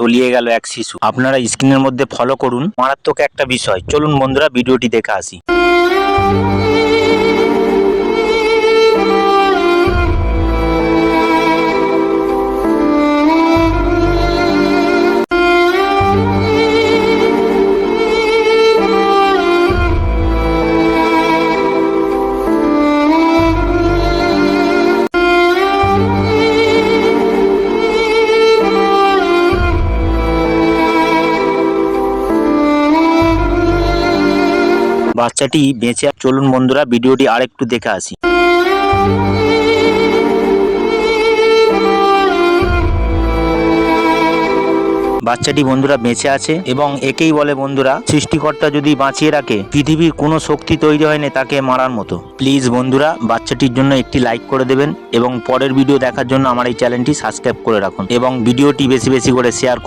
তলিয়ে গেল এক শিশু। আপনারা স্ক্রিনের মধ্যে ফলো করুন, মারাত্মক একটা বিষয়। চলুন বন্ধুরা ভিডিওটি দেখে আসি। বাচ্চাটি বেঁচে। চলুন বন্ধুরা ভিডিওটি আরেকটু দেখে আসি। বাচ্চাটি বন্ধুরা বেঁচে আছে এবং একেই বলে বন্ধুরা, সৃষ্টিকর্তা যদি বাঁচিয়ে রাখে, পৃথিবীর কোনো শক্তি তৈরি হয়নি তাকে মারার মতো। প্লিজ বন্ধুরা বাচ্চাটির জন্য একটি লাইক করে দেবেন এবং পরের ভিডিও দেখার জন্য আমার এই চ্যানেলটি সাবস্ক্রাইব করে রাখুন এবং ভিডিওটি বেশি বেশি করে শেয়ার